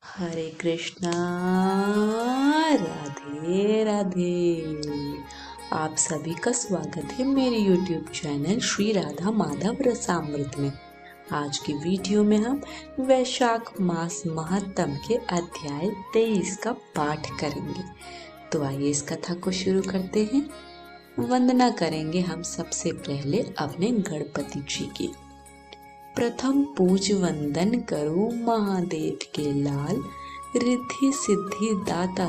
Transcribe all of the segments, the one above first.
हरे कृष्णा। राधे राधे। आप सभी का स्वागत है मेरे YouTube चैनल श्री राधा माधव रसामृत में। आज की वीडियो में हम वैशाख मास महत्तम के अध्याय 23 का पाठ करेंगे। तो आइए इस कथा को शुरू करते हैं। वंदना करेंगे हम सबसे पहले अपने गणपति जी की। प्रथम पूज वंदन करो महादेव के लाल, रिद्धि सिद्धि दाता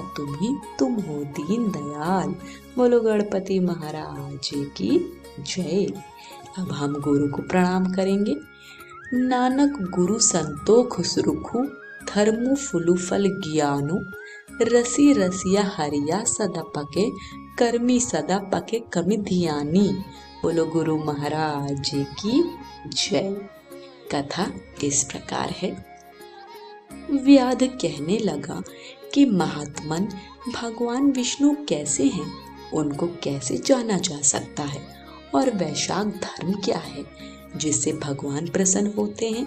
तुम हो दीन दयाल। बोलो गणपति महाराज की जय। अब हम गुरु को प्रणाम करेंगे। नानक गुरु संतोख सुरुखु, धर्मु फुलु फल ज्ञानु। रसी रसिया हरिया सदा पके, कर्मी सदा पके कमि ध्यानी। बोलो गुरु महाराज की जय। कथा इस प्रकार है। व्याध कहने लगा कि महात्मन भगवान विष्णु कैसे हैं, उनको कैसे जाना जा सकता है, और वैशाख धर्म क्या है जिससे भगवान प्रसन्न होते हैं।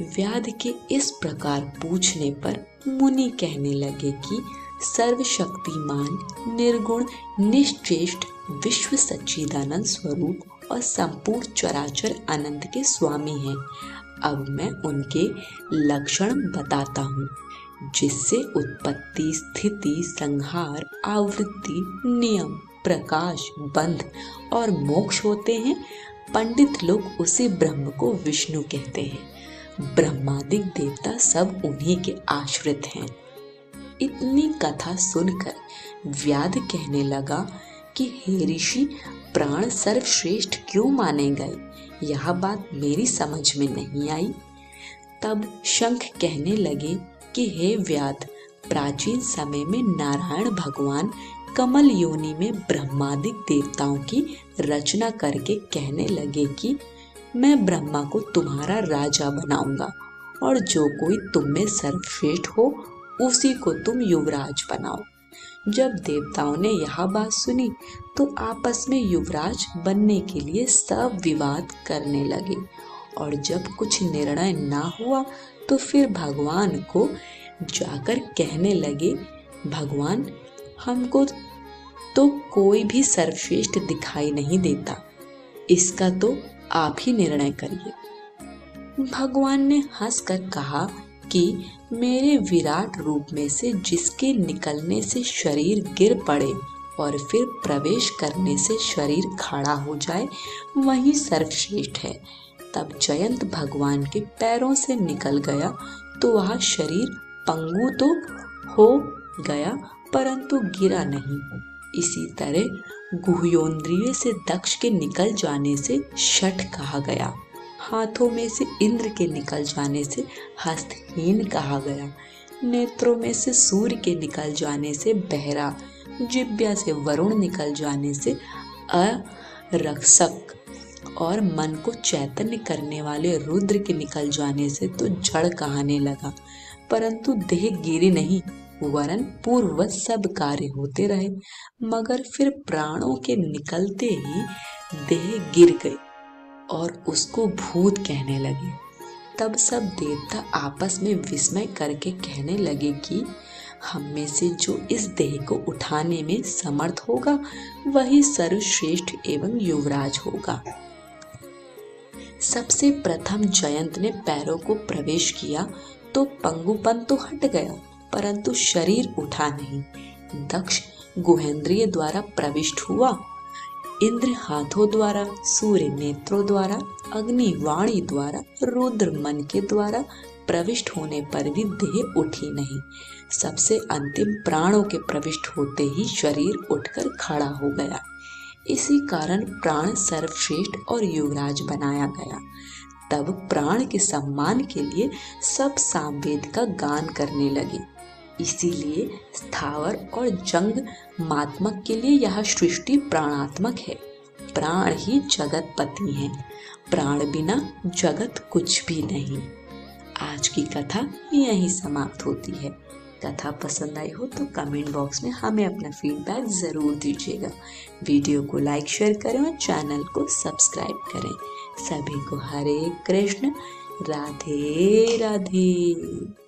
व्याध के इस प्रकार पूछने पर मुनि कहने लगे कि सर्वशक्तिमान, निर्गुण, निश्चेष्ट, विश्व सच्चिदानंद स्वरूप और संपूर्ण चराचर अनंत के स्वामी हैं। अब मैं उनके लक्षण बताता हूँ, जिससे उत्पत्ति, स्थिति, संहार, आवृत्ति, नियम, प्रकाश, बंध और मोक्ष होते हैं। पंडित लोग उसी ब्रह्म को विष्णु कहते हैं। ब्रह्मादिक देवता सब उन्हीं के आश्रित हैं। इतनी कथा सुनकर व्याध कहने लगा कि हे ऋषि, प्राण सर्वश्रेष्ठ क्यों माने गए, यह बात मेरी समझ में नहीं आई। तब शंख कहने लगे कि हे व्याध, प्राचीन समय में नारायण भगवान कमल योनि में ब्रह्मादिक देवताओं की रचना करके कहने लगे कि मैं ब्रह्मा को तुम्हारा राजा बनाऊंगा, और जो कोई तुम में सर्वश्रेष्ठ हो उसी को तुम युवराज बनाओ। जब देवताओं ने यह बात सुनी तो आपस में युवराज बनने के लिए सब विवाद करने लगे, और जब कुछ निर्णय ना हुआ तो फिर भगवान को जाकर कहने लगे, भगवान, हमको तो कोई भी सर्वश्रेष्ठ दिखाई नहीं देता, इसका तो आप ही निर्णय करिए। भगवान ने हंसकर कहा कि मेरे विराट रूप में से जिसके निकलने से शरीर गिर पड़े और फिर प्रवेश करने से शरीर खड़ा हो जाए, वही सर्वश्रेष्ठ है। तब जयंत भगवान के पैरों से निकल गया तो वह शरीर पंगु तो हो गया परंतु गिरा नहीं। इसी तरह गुह्योन्द्रिय से दक्ष के निकल जाने से शठ कहा गया, हाथों में से इंद्र के निकल जाने से हस्तहीन कहा गया, नेत्रों में से सूर्य के निकल जाने से बहरा, जिह्वा से वरुण निकल जाने से अरक्षक, और मन को चैतन्य करने वाले रुद्र के निकल जाने से तो जड़ कहने लगा, परंतु देह गिरी नहीं, वरन पूर्ववत सब कार्य होते रहे। मगर फिर प्राणों के निकलते ही देह गिर गई और उसको भूत कहने लगे। तब सब देवता आपस में विस्मय करके कहने लगे कि हम में से जो इस देह को उठाने में समर्थ होगा वही सर्वश्रेष्ठ एवं युवराज होगा। सबसे प्रथम जयंत ने पैरों को प्रवेश किया तो पंगुपन तो हट गया परंतु शरीर उठा नहीं। दक्ष गुहेंद्रिय द्वारा प्रविष्ट हुआ, इंद्र हाथों द्वारा, सूर्य नेत्रों द्वारा, अग्नि वाणी द्वारा, रुद्र मन के द्वारा प्रविष्ट होने पर भी देह उठी नहीं। सबसे अंतिम प्राणों के प्रविष्ट होते ही शरीर उठकर खड़ा हो गया। इसी कारण प्राण सर्वश्रेष्ठ और युवराज बनाया गया। तब प्राण के सम्मान के लिए सब सामवेद का गान करने लगे। इसीलिए स्थावर और जंग मात्मक के लिए यह सृष्टि प्राणात्मक है। प्राण ही जगतपति हैं, प्राण बिना जगत कुछ भी नहीं। आज की कथा यहीं समाप्त होती है। कथा पसंद आई हो तो कमेंट बॉक्स में हमें अपना फीडबैक ज़रूर दीजिएगा। वीडियो को लाइक शेयर करें और चैनल को सब्सक्राइब करें। सभी को हरे कृष्ण, राधे राधे।